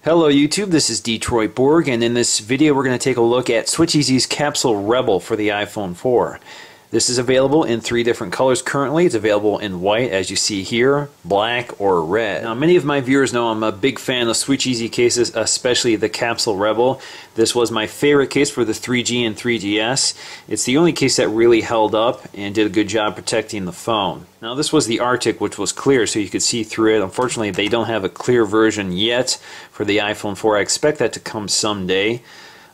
Hello YouTube, this is Detroit Borg, and in this video we're going to take a look at SwitchEasy's Capsule Rebel for the iPhone 4. This is available in 3 different colors currently. It's available in white, as you see here, black, or red. Now, many of my viewers know I'm a big fan of SwitchEasy cases, especially the Capsule Rebel. This was my favorite case for the 3G and 3GS. It's the only case that really held up and did a good job protecting the phone. Now, this was the Arctic, which was clear, so you could see through it. Unfortunately, they don't have a clear version yet for the iPhone 4. I expect that to come someday.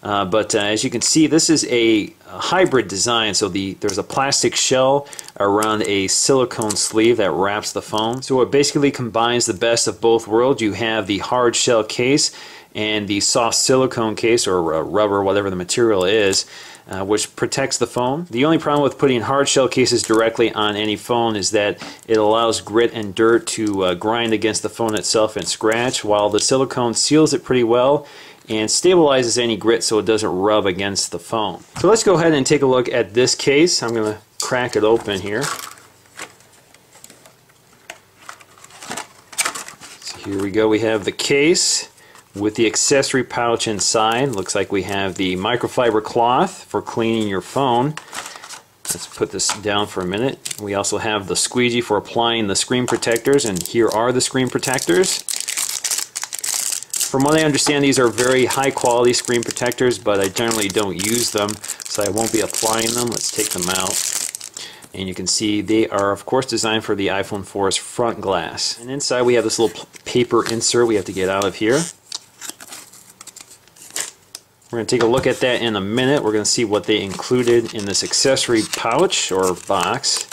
But as you can see, this is a hybrid design, so there's a plastic shell around a silicone sleeve that wraps the phone. So it basically combines the best of both worlds. You have the hard shell case and the soft silicone case, or rubber, whatever the material is, which protects the phone. The only problem with putting hard shell cases directly on any phone is that it allows grit and dirt to grind against the phone itself and scratch, while the silicone seals it pretty well and stabilizes any grit so it doesn't rub against the phone. So let's go ahead and take a look at this case. I'm going to crack it open here. So here we go. We have the case with the accessory pouch inside. Looks like we have the microfiber cloth for cleaning your phone. Let's put this down for a minute. We also have the squeegee for applying the screen protectors, and here are the screen protectors. From what I understand, these are very high quality screen protectors, but I generally don't use them, so I won't be applying them. Let's take them out. And you can see they are, of course, designed for the iPhone 4's front glass. And inside we have this little paper insert we have to get out of here. We're going to take a look at that in a minute. We're going to see what they included in this accessory pouch or box.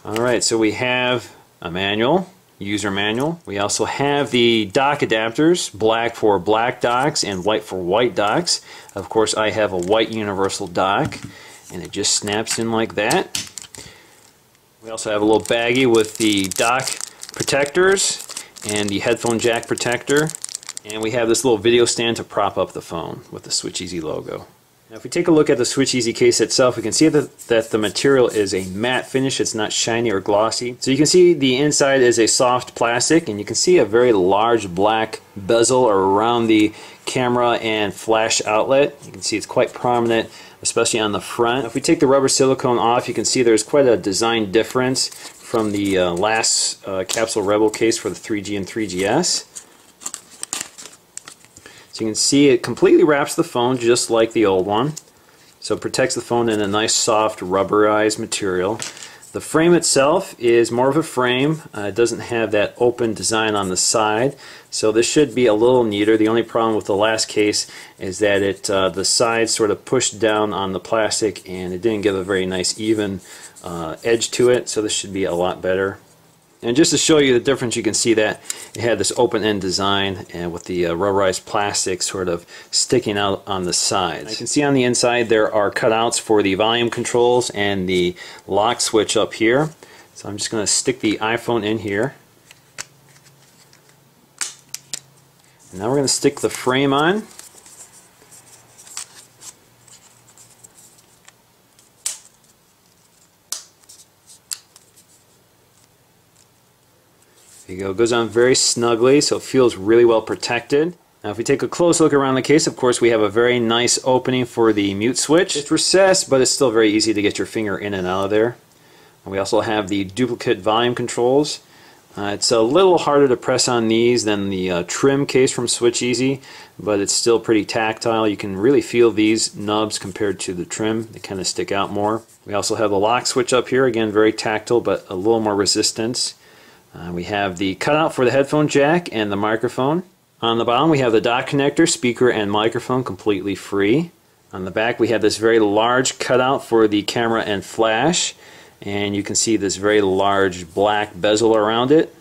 Alright, so we have a manual, user manual. We also have the dock adapters, black for black docks and white for white docks. Of course, I have a white universal dock, and it just snaps in like that. We also have a little baggie with the dock protectors and the headphone jack protector. And we have this little video stand to prop up the phone with the SwitchEasy logo. Now, if we take a look at the SwitchEasy case itself, we can see that the material is a matte finish. It's not shiny or glossy. So you can see the inside is a soft plastic, and you can see a very large black bezel around the camera and flash outlet. You can see it's quite prominent, especially on the front. If we take the rubber silicone off, you can see there's quite a design difference from the last Capsule Rebel case for the 3G and 3GS. So you can see it completely wraps the phone just like the old one. So it protects the phone in a nice soft rubberized material. The frame itself is more of a frame. It doesn't have that open design on the side, so this should be a little neater. The only problem with the last case is that the sides sort of pushed down on the plastic and it didn't give a very nice even edge to it, so this should be a lot better. And just to show you the difference, you can see that it had this open-end design and with the rubberized plastic sort of sticking out on the sides. You can see on the inside there are cutouts for the volume controls and the lock switch up here. So I'm just going to stick the iPhone in here. And now we're going to stick the frame on. There you go. It goes on very snugly, so it feels really well protected. Now if we take a close look around the case, of course we have a very nice opening for the mute switch. It's recessed, but it's still very easy to get your finger in and out of there. And we also have the duplicate volume controls. It's a little harder to press on these than the trim case from SwitchEasy, but it's still pretty tactile. You can really feel these nubs compared to the trim. They kind of stick out more. We also have the lock switch up here, again very tactile but a little more resistance. We have the cutout for the headphone jack and the microphone. On the bottom we have the dock connector, speaker and microphone completely free. On the back we have this very large cutout for the camera and flash, and you can see this very large black bezel around it.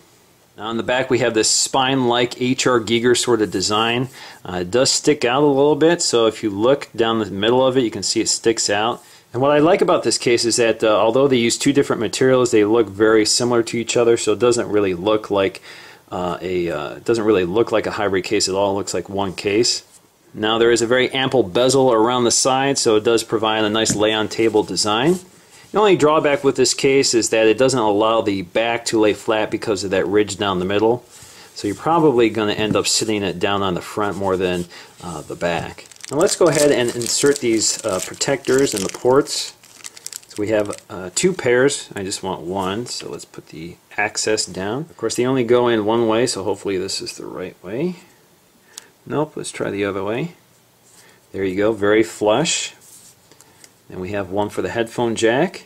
On the back we have this spine-like HR Giger sort of design. It does stick out a little bit, so if you look down the middle of it you can see it sticks out. And what I like about this case is that although they use 2 different materials, they look very similar to each other, so it doesn't really look like a hybrid case at all. It looks like one case. Now there is a very ample bezel around the side, so it does provide a nice lay-on table design. The only drawback with this case is that it doesn't allow the back to lay flat because of that ridge down the middle. So you're probably going to end up sitting it down on the front more than the back. Now let's go ahead and insert these protectors in the ports. So we have 2 pairs. I just want one, so let's put the access down. Of course, they only go in one way, so hopefully this is the right way. Nope, let's try the other way. There you go, very flush. And we have one for the headphone jack.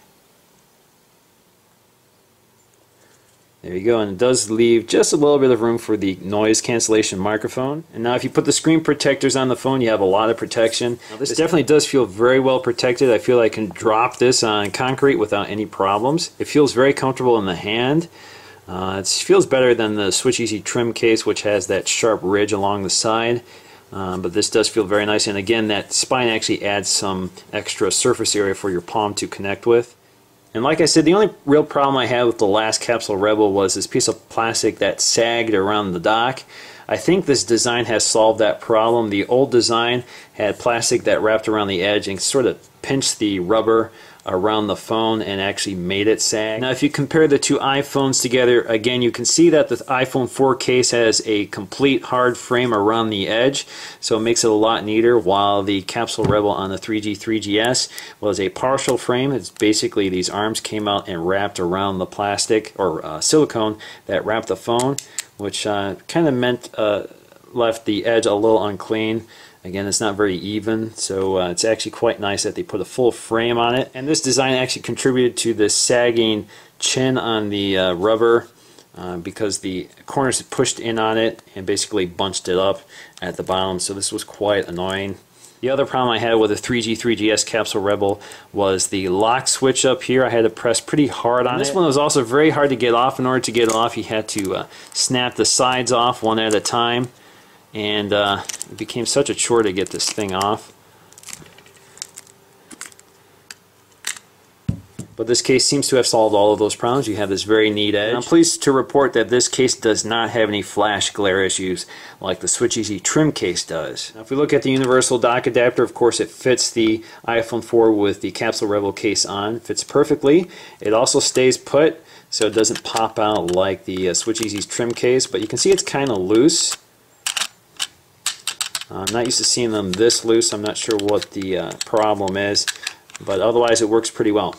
There you go, and it does leave just a little bit of room for the noise cancellation microphone. And now if you put the screen protectors on the phone, you have a lot of protection. Now, this definitely does feel very well protected. I feel I can drop this on concrete without any problems. It feels very comfortable in the hand. It feels better than the SwitchEasy trim case, which has that sharp ridge along the side. But this does feel very nice, and again, that spine actually adds some extra surface area for your palm to connect with. And like I said, the only real problem I had with the last Capsule Rebel was this piece of plastic that sagged around the dock. I think this design has solved that problem. The old design had plastic that wrapped around the edge and sort of pinched the rubber around the phone and actually made it sag. Now if you compare the 2 iPhones together, again you can see that the iPhone 4 case has a complete hard frame around the edge, so it makes it a lot neater, while the Capsule Rebel on the 3GS was a partial frame. It's basically these arms came out and wrapped around the plastic or silicone that wrapped the phone, which kind of meant left the edge a little unclean. Again, it's not very even, so it's actually quite nice that they put a full frame on it. And this design actually contributed to the sagging chin on the rubber because the corners pushed in on it and basically bunched it up at the bottom, so this was quite annoying. The other problem I had with the 3GS Capsule Rebel was the lock switch up here. I had to press pretty hard on it. This one was also very hard to get off. In order to get it off, you had to snap the sides off one at a time. And it became such a chore to get this thing off. But this case seems to have solved all of those problems. You have this very neat edge. And I'm pleased to report that this case does not have any flash glare issues like the SwitchEasy trim case does. Now if we look at the universal dock adapter, of course it fits the iPhone 4 with the Capsule Rebel case on. It fits perfectly. It also stays put, so it doesn't pop out like the SwitchEasy's trim case, but you can see it's kind of loose. I'm not used to seeing them this loose. I'm not sure what the problem is, but otherwise it works pretty well.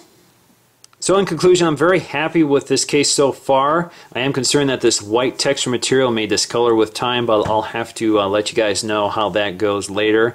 So in conclusion, I'm very happy with this case so far. I am concerned that this white texture material may discolor with time, but I'll have to let you guys know how that goes later.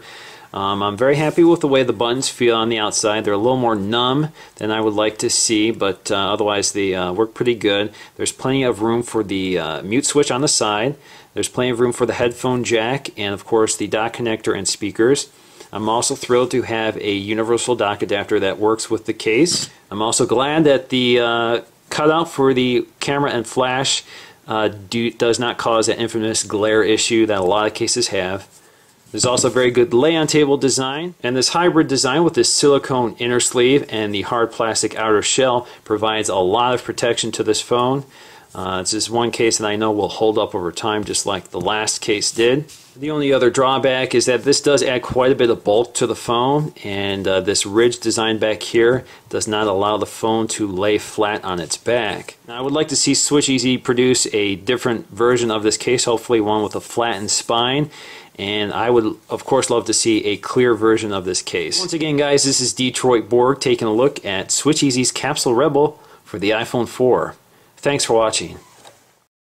I'm very happy with the way the buttons feel on the outside. They're a little more numb than I would like to see, but otherwise they work pretty good. There's plenty of room for the mute switch on the side. There's plenty of room for the headphone jack and of course the dock connector and speakers. I'm also thrilled to have a universal dock adapter that works with the case. I'm also glad that the cutout for the camera and flash does not cause that infamous glare issue that a lot of cases have. There's also very good lay-on table design, and this hybrid design with this silicone inner sleeve and the hard plastic outer shell provides a lot of protection to this phone. It's just one case that I know will hold up over time just like the last case did. The only other drawback is that this does add quite a bit of bulk to the phone, and this ridge design back here does not allow the phone to lay flat on its back. Now I would like to see SwitchEasy produce a different version of this case, hopefully one with a flattened spine. And I would, of course, love to see a clear version of this case. Once again, guys, this is Detroit Borg taking a look at SwitchEasy's Capsule Rebel for the iPhone 4. Thanks for watching.